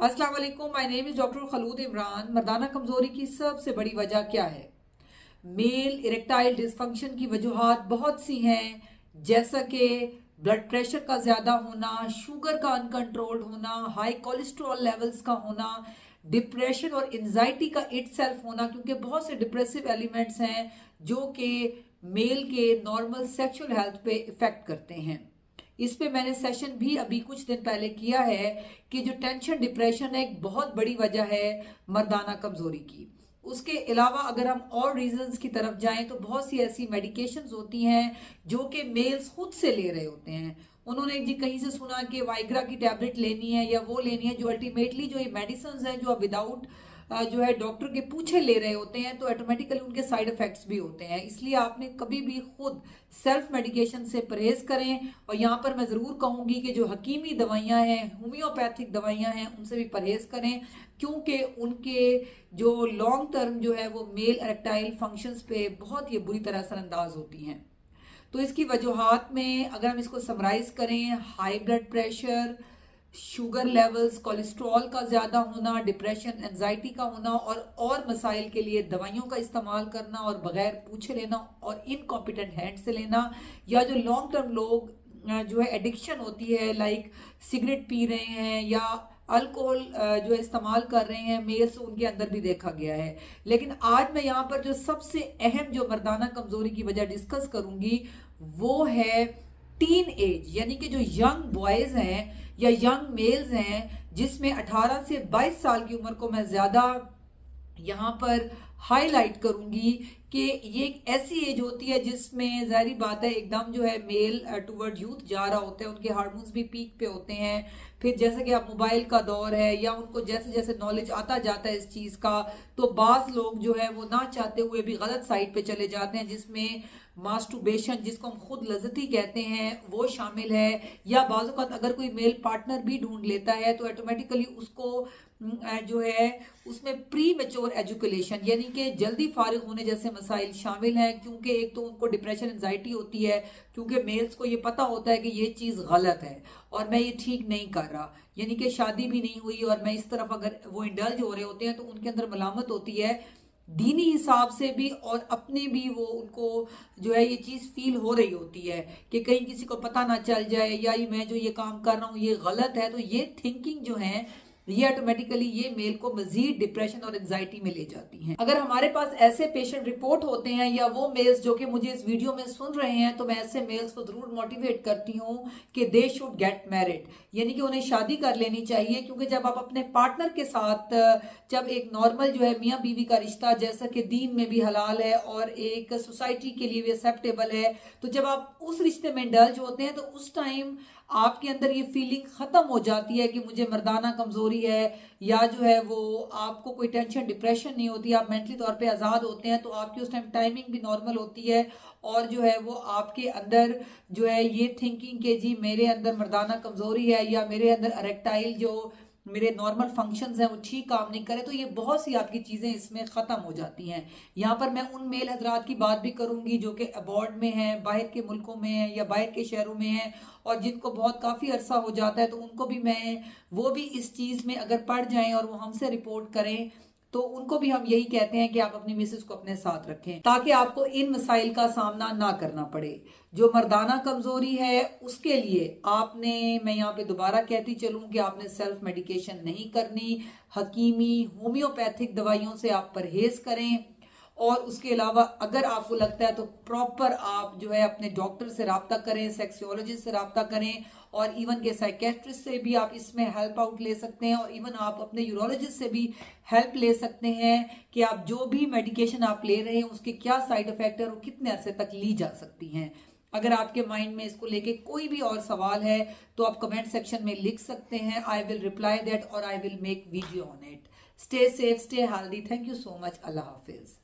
अस्सलाम वालेकुम, my name is doctor Khalood Imran. मर्दाना कमजोरी की सबसे बड़ी वजह क्या है? मेल इरेक्टाइल डिसफंक्शन की वजूहात बहुत सी हैं, जैसा कि ब्लड प्रेशर का ज़्यादा होना, शुगर का अनकंट्रोल्ड होना, हाई कोलेस्ट्रॉल लेवल्स का होना, डिप्रेशन और एंजाइटी का इट सेल्फ होना, क्योंकि बहुत से डिप्रेसिव एलिमेंट्स हैं जो कि मेल के नॉर्मल सेक्सुअल हेल्थ पे इफेक्ट करते हैं। इस पे मैंने सेशन भी अभी कुछ दिन पहले किया है कि जो टेंशन डिप्रेशन है एक बहुत बड़ी वजह है मर्दाना कमजोरी की। उसके अलावा अगर हम और रीजंस की तरफ जाएं तो बहुत सी ऐसी मेडिकेशंस होती हैं जो कि मेल्स खुद से ले रहे होते हैं। उन्होंने जी कहीं से सुना कि वाइग्रा की टैबलेट लेनी है या वो लेनी है, जो अल्टीमेटली जो ये मेडिसिन है जो विदाउट जो है डॉक्टर के पूछे ले रहे होते हैं, तो ऑटोमेटिकली उनके साइड इफेक्ट्स भी होते हैं। इसलिए आपने कभी भी खुद सेल्फ मेडिकेशन से परहेज करें। और यहाँ पर मैं ज़रूर कहूँगी कि जो हकीमी दवाइयाँ हैं, होम्योपैथिक दवाइयाँ हैं, उनसे भी परहेज करें, क्योंकि उनके जो लॉन्ग टर्म जो है वो मेल इरेक्टाइल फंक्शंस पे बहुत ही बुरी तरह असरअंदाज होती हैं। तो इसकी वजूहात में अगर हम इसको समराइज करें, high blood pressure, sugar levels, cholesterol का ज़्यादा होना, डिप्रेशन, एंजाइटी का होना और मसाइल के लिए दवाइयों का इस्तेमाल करना और बगैर पूछे लेना और इनकॉम्पिटेंट हैंड से लेना, या जो लॉन्ग टर्म लोग जो है एडिक्शन होती है, लाइक सिगरेट पी रहे हैं या अल्कोहल जो है इस्तेमाल कर रहे हैं, मेल्स उनके अंदर भी देखा गया है। लेकिन आज मैं यहाँ पर जो सबसे अहम जो मर्दाना कमजोरी की वजह डिस्कस करूंगी वो है टीन एज, यानी कि जो यंग बॉयज हैं या यंग मेल्स हैं, जिसमें 18 से 22 साल की उम्र को मैं ज्यादा यहाँ पर हाईलाइट करूंगी कि ये एक ऐसी एज होती है जिसमें जाहिर बात है एकदम जो है मेल टुवर्ड यूथ जा रहा होता है, उनके हार्मोन्स भी पीक पे होते हैं। फिर जैसे कि अब मोबाइल का दौर है या उनको जैसे जैसे नॉलेज आता जाता है इस चीज़ का, तो बाज लोग जो है वो ना चाहते हुए भी गलत साइड पे चले जाते हैं, जिसमें मास्टरबेशन, जिसको हम खुद लज़्ज़ती कहते हैं, वो शामिल है। या बाज़ औक़ात अगर कोई मेल पार्टनर भी ढूंढ लेता है तो ऑटोमेटिकली उसको जो है उसमें प्री मेच्योर एजुकेशन यानी कि जल्दी फारिग होने जैसे मसाइल शामिल हैं, क्योंकि एक तो उनको डिप्रेशन एंजाइटी होती है, क्योंकि मेल्स को ये पता होता है कि ये चीज़ गलत है और मैं ये ठीक नहीं कर रहा, यानी कि शादी भी नहीं हुई और मैं इस तरफ अगर वो इंडल्ज हो रहे होते हैं तो उनके अंदर मलामत होती है दीनी हिसाब से भी और अपने भी, वो उनको जो है ये चीज़ फील हो रही होती है कि कहीं किसी को पता ना चल जाए या ये मैं जो ये काम कर रहा हूँ ये गलत है। तो ये थिंकिंग जो है ये ऑटोमेटिकली ये मेल को मजीद डिप्रेशन और एंजाइटी में ले जाती हैं। अगर हमारे पास ऐसे पेशेंट रिपोर्ट होते हैं या वो मेल्स जो कि मुझे इस वीडियो में सुन रहे हैं, तो मैं ऐसे मेल्स को जरूर मोटिवेट करती हूँ कि दे शुड गेट मैरिड, यानी कि उन्हें शादी कर लेनी चाहिए। क्योंकि जब आप अपने पार्टनर के साथ जब एक नॉर्मल जो है मियाँ बीवी का रिश्ता, जैसा कि दीन में भी हलाल है और एक सोसाइटी के लिए भी एक्सेप्टेबल है, तो जब आप उस रिश्ते में इंडल्ज होते हैं तो उस टाइम आपके अंदर ये फीलिंग खत्म हो जाती है कि मुझे मर्दाना कमजोरी है, या जो है वो आपको कोई टेंशन डिप्रेशन नहीं होती, आप मेंटली तौर पे आज़ाद होते हैं, तो आपकी उस टाइम टाइमिंग भी नॉर्मल होती है। और जो है वो आपके अंदर जो है ये थिंकिंग कि जी मेरे अंदर मर्दाना कमजोरी है या मेरे अंदर इरेक्टाइल जो मेरे नॉर्मल फंक्शंस हैं वो ठीक काम नहीं करे, तो ये बहुत सी आपकी चीज़ें इसमें ख़त्म हो जाती हैं। यहाँ पर मैं उन मेल हजरात की बात भी करूँगी जो कि अबॉर्ड में हैं, बाहर के मुल्कों में हैं या बाहर के शहरों में हैं, और जिनको बहुत काफ़ी अरसा हो जाता है, तो उनको भी मैं वो भी इस चीज़ में अगर पड़ जाएं और वो हमसे रिपोर्ट करें तो उनको भी हम यही कहते हैं कि आप अपनी मिसेस को अपने साथ रखें ताकि आपको इन मसाइल का सामना ना करना पड़े। जो मर्दाना कमजोरी है उसके लिए आपने, मैं यहाँ पे दोबारा कहती चलूँ कि आपने सेल्फ मेडिकेशन नहीं करनी, हकीमी होम्योपैथिक दवाइयों से आप परहेज करें। और उसके अलावा अगर आपको लगता है तो प्रॉपर आप जो है अपने डॉक्टर से रब्ता करें, सेक्सोलॉजिस्ट से रब्ता करें, और इवन के साइकेट्रिस्ट से भी आप इसमें हेल्प आउट ले सकते हैं, और इवन आप अपने यूरोलॉजिस्ट से भी हेल्प ले सकते हैं कि आप जो भी मेडिकेशन आप ले रहे हैं उसके क्या साइड इफेक्ट है और कितने अरसे तक ली जा सकती हैं। अगर आपके माइंड में इसको लेके कोई भी और सवाल है तो आप कमेंट सेक्शन में लिख सकते हैं। आई विल रिप्लाई दैट और I will make video on it. Stay safe, stay healthy. Thank you so much. Allah Hafiz.